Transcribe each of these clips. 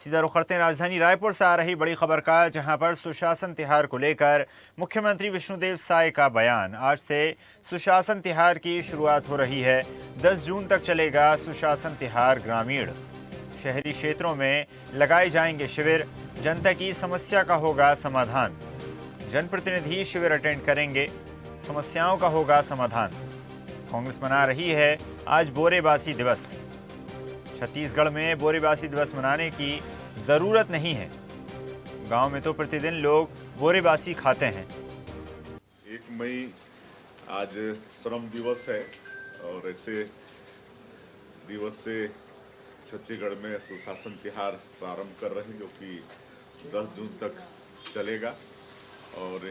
सीधा रुख करते हैं राजधानी रायपुर से आ रही बड़ी खबर का, जहां पर सुशासन तिहार को लेकर मुख्यमंत्री विष्णुदेव साय का बयान। आज से सुशासन तिहार की शुरुआत हो रही है। 10 जून तक चलेगा सुशासन तिहार ग्रामीण। शहरी क्षेत्रों में लगाए जाएंगे शिविर, जनता की समस्या का होगा समाधान। जनप्रतिनिधि शिविर अटेंड करेंगे, समस्याओं का होगा समाधान। कांग्रेस मना रही है आज बोरेबासी दिवस। छत्तीसगढ़ में बोरेबासी दिवस मनाने की जरूरत नहीं है। गांव में तो प्रतिदिन लोग बोरेबासी खाते हैं। 1 मई आज श्रम दिवस है और ऐसे दिवस से छत्तीसगढ़ में सुशासन तिहार प्रारंभ कर रहे हैं, जो कि 10 जून तक चलेगा। और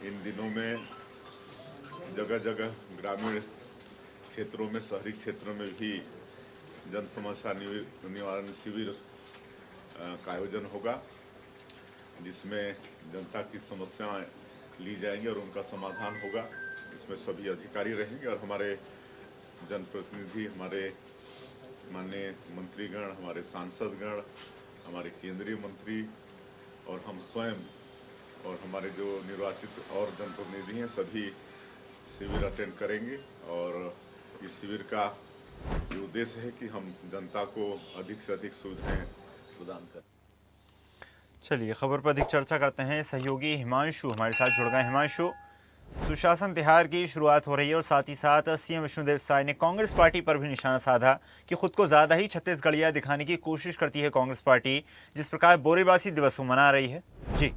इन दिनों में जगह जगह ग्रामीण क्षेत्रों में, शहरी क्षेत्रों में भी जन समस्या निवारण शिविर का आयोजन होगा, जिसमें जनता की समस्याएं ली जाएंगी और उनका समाधान होगा। इसमें सभी अधिकारी रहेंगे और हमारे जनप्रतिनिधि, हमारे माननीय मंत्रीगण, हमारे सांसदगण, हमारे केंद्रीय मंत्री और हम स्वयं और हमारे जो निर्वाचित और जनप्रतिनिधि हैं, सभी शिविर अटेंड करेंगे। और इस शिविर का ये उद्देश्य है कि हम जनता को अधिक से अधिक सुविधाएं प्रदान करें। चलिए खबर पर अधिक चर्चा करते हैं। सहयोगी हिमांशु हमारे साथ जुड़ गए। हिमांशु, सुशासन तिहार की शुरुआत हो रही है और साथ ही साथ सीएम विष्णुदेव साय ने कांग्रेस पार्टी पर भी निशाना साधा कि खुद को ज्यादा ही छत्तीसगढ़िया दिखाने की कोशिश करती है कांग्रेस पार्टी, जिस प्रकार बोरेबासी दिवस को मना रही है। जी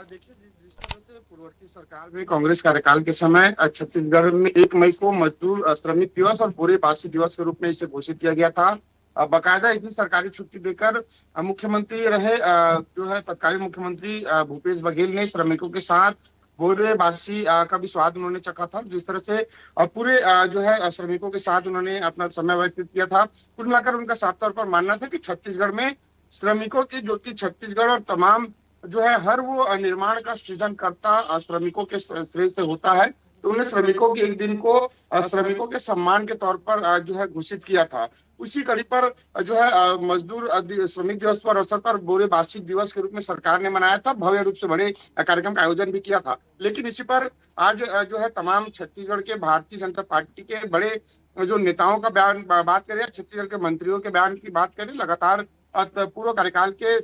देखिए, जिस तरह से पूर्ववर्ती सरकार में कांग्रेस कार्यकाल के समय छत्तीसगढ़ में 1 मई को मजदूर श्रमिक दिवस और बोरेबासी दिवस के रूप में इसे घोषित किया गया था। बाकायदा इसी सरकारी छुट्टी देकर मुख्यमंत्री रहे जो है तत्कालीन मुख्यमंत्री भूपेश बघेल ने श्रमिकों के साथ बोरेबासी का भी स्वाद उन्होंने चखा था। जिस तरह से पूरे जो है श्रमिकों के साथ उन्होंने अपना समय व्यतीत किया था। कुल मिलाकर उनका साफ तौर पर मानना था कि छत्तीसगढ़ में श्रमिकों की, जो कि छत्तीसगढ़ और तमाम जो है हर वो निर्माण का सृजन करता श्रमिकों के श्रेय से होता है, तो उन्हें श्रमिकों के एक दिन को श्रमिकों के सम्मान के तौर पर जो है घोषित किया था। उसी कड़ी पर जो है मजदूर श्रमिक दिवस पर अवसर पर बोरेबासी दिवस के रूप में सरकार ने मनाया था। भव्य रूप से बड़े कार्यक्रम का आयोजन भी किया था। लेकिन इसी पर आज जो है तमाम छत्तीसगढ़ के भारतीय जनता पार्टी के बड़े जो नेताओं का बयान बात करें, छत्तीसगढ़ के मंत्रियों के बयान की बात करें, लगातार पूर्व कार्यकाल के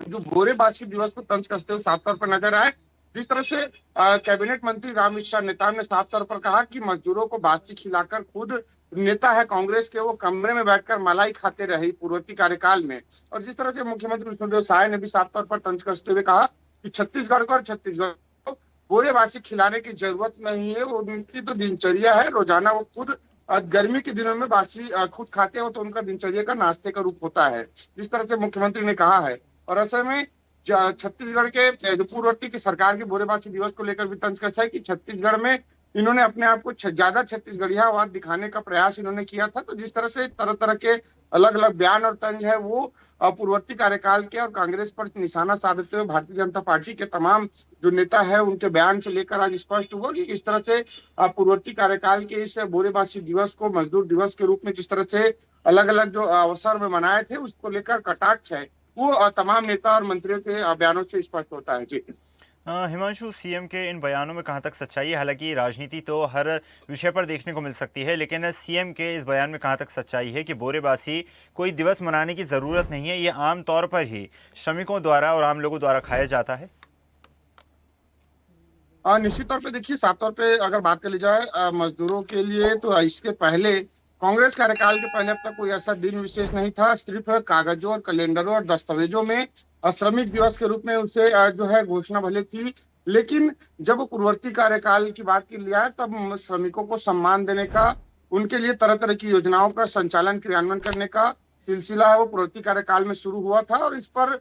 जो बोरेबासी दिवस को तंज कसते हुए साफ तौर पर नजर आए। जिस तरह से कैबिनेट मंत्री रामविचार नेताम ने साफ तौर पर कहा कि मजदूरों को बासी खिलाकर, खुद नेता है कांग्रेस के, वो कमरे में बैठकर मलाई खाते रहे पूर्ववर्ती कार्यकाल में। और जिस तरह से मुख्यमंत्री विष्णुदेव साय ने भी साफ तौर पर तंज कसते हुए कहा कि छत्तीसगढ़ को और छत्तीसगढ़ को बोरेबासी खिलाने की जरूरत नहीं है, उनकी तो दिनचर्या है। रोजाना वो खुद गर्मी के दिनों में बासी खुद खाते हो, तो उनका दिनचर्या का नाश्ते का रूप होता है। जिस तरह से मुख्यमंत्री ने कहा है। और ऐसे में छत्तीसगढ़ के जो पूर्ववर्ती की सरकार के बोरेबासी दिवस को लेकर भी तंज कसा है कि छत्तीसगढ़ में इन्होंने अपने आप को ज्यादा छत्तीसगढ़ियावाद दिखाने का प्रयास इन्होंने किया था। तो जिस तरह से तरह तरह के अलग अलग बयान और तंज है, वो पूर्ववर्ती कार्यकाल के और कांग्रेस पर निशाना साधते हुए भारतीय जनता पार्टी के तमाम जो नेता है उनके बयान से लेकर आज स्पष्ट हुआ कि किस तरह से पूर्ववर्ती कार्यकाल के इस बोरेबासी दिवस को मजदूर दिवस के रूप में जिस तरह से अलग अलग जो अवसर में मनाए थे, उसको लेकर कटाक्ष है वो तमाम नेता और मंत्रियों के बयानों से स्पष्ट होता है। जी हिमांशु, सीएम के इन बयानों में कहाँ तक सच्चाई है? हालांकि राजनीति तो हर विषय पर देखने को मिल सकती है, लेकिन सीएम के इस बयान में कहाँ तक सच्चाई है कि बोरेबासी कोई दिवस मनाने की ज़रूरत नहीं है, ये आम तौर पर ही श्रमिकों द्वारा और आम लोगों द्वारा खाया जाता है? निश्चित तौर पे देखिए, साफ तौर पे अगर बात कर ली जाए मजदूरों के लिए, तो इसके पहले कांग्रेस कार्यकाल के पहले अब तक कोई ऐसा दिन विशेष नहीं था। सिर्फ कागजों और कैलेंडरों और दस्तावेजों में श्रमिक दिवस के रूप में उसे जो है घोषणा भले थी। लेकिन जब पूर्ववर्ती कार्यकाल की बात की लिया है, तब श्रमिकों को सम्मान देने का, उनके लिए तरह तरह की योजनाओं का संचालन क्रियान्वयन करने का सिलसिला है वो पूर्ववर्ती कार्यकाल में शुरू हुआ था। और इस पर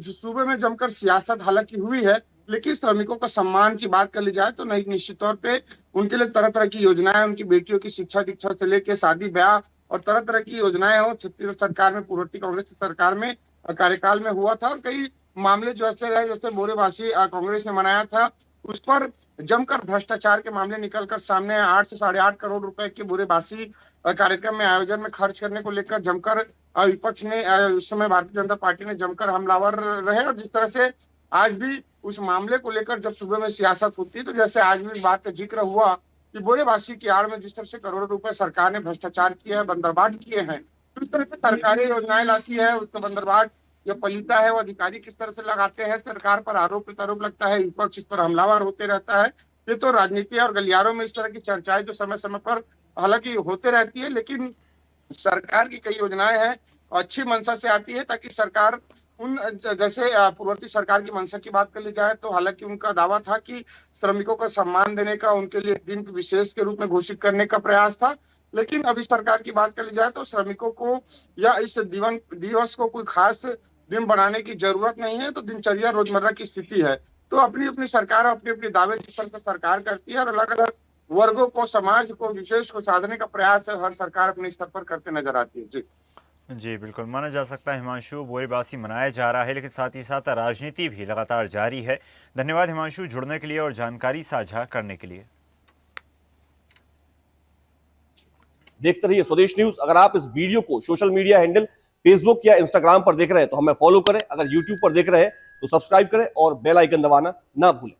सूबे में जमकर सियासत हालांकि हुई है, लेकिन श्रमिकों का सम्मान की बात कर ली जाए तो नहीं, निश्चित तौर पे उनके लिए तरह तरह की योजनाएं, उनकी बेटियों की शिक्षा दीक्षा से लेकर शादी ब्याह और तरह तरह की योजनाएं हो छत्तीसगढ़ सरकार में, पूर्ववर्ती कांग्रेस सरकार में कार्यकाल में हुआ था। और कई मामले जो ऐसे रहे, जैसे बोरेबासी कांग्रेस ने मनाया था, उस पर जमकर भ्रष्टाचार के मामले निकलकर सामने 8 से 8.5 करोड़ रुपए के बोरेबासी कार्यक्रम में, आयोजन में खर्च करने को लेकर जमकर विपक्ष ने उस समय भारतीय जनता पार्टी ने जमकर हमलावर रहे, और जिस तरह से आज भी उस मामले को लेकर जब सुबह में सियासत होती है, तो जैसे आज भी बात का जिक्र हुआ कि बोरेबासी की आड़ में जिस तरह से करोड़ों रुपए सरकार ने भ्रष्टाचार किया है, बंदरबाट किए हैं, तो इस तरह से सरकारी योजनाएं लाती है, उसका बंदरबाट या पलीता है वो अधिकारी किस तरह से लगाते हैं, सरकार पर आरोप प्रत्यारोप लगता है, विपक्ष इस पर हमलावर होते रहता है। ये तो राजनीति और गलियारों में इस तरह की चर्चाएं जो समय समय पर हालांकि होते रहती है, लेकिन सरकार की कई योजनाएं हैं अच्छी मंशा से आती है, ताकि सरकार उन जैसे पूर्ववर्ती सरकार की मंशा की बात कर ली जाए तो हालांकि उनका दावा था कि श्रमिकों को सम्मान देने का, उनके लिए दिन विशेष के रूप में घोषित करने का प्रयास था। लेकिन अभी सरकार की बात कर ली जाए तो श्रमिकों को या इस दिवस को कोई खास दिन बनाने की जरूरत नहीं है, तो दिनचर्या रोजमर्रा की स्थिति है। तो अपनी अपनी सरकार अपने अपने दावे जिस तरह से सरकार करती है, और अलग अलग वर्गों को, समाज को, विशेष को साधने का प्रयास हर सरकार अपने स्तर पर करते नजर आती है। जी जी बिल्कुल, माना जा सकता है हिमांशु, बोरेबासी मनाया जा रहा है, लेकिन साथ ही साथ राजनीति भी लगातार जारी है। धन्यवाद हिमांशु, जुड़ने के लिए और जानकारी साझा करने के लिए। देखते रहिए स्वदेश न्यूज। अगर आप इस वीडियो को सोशल मीडिया हैंडल फेसबुक या इंस्टाग्राम पर देख रहे हैं तो हमें फॉलो करें, अगर यूट्यूब पर देख रहे हैं तो सब्सक्राइब करें और बेल आइकन दबाना ना भूलें।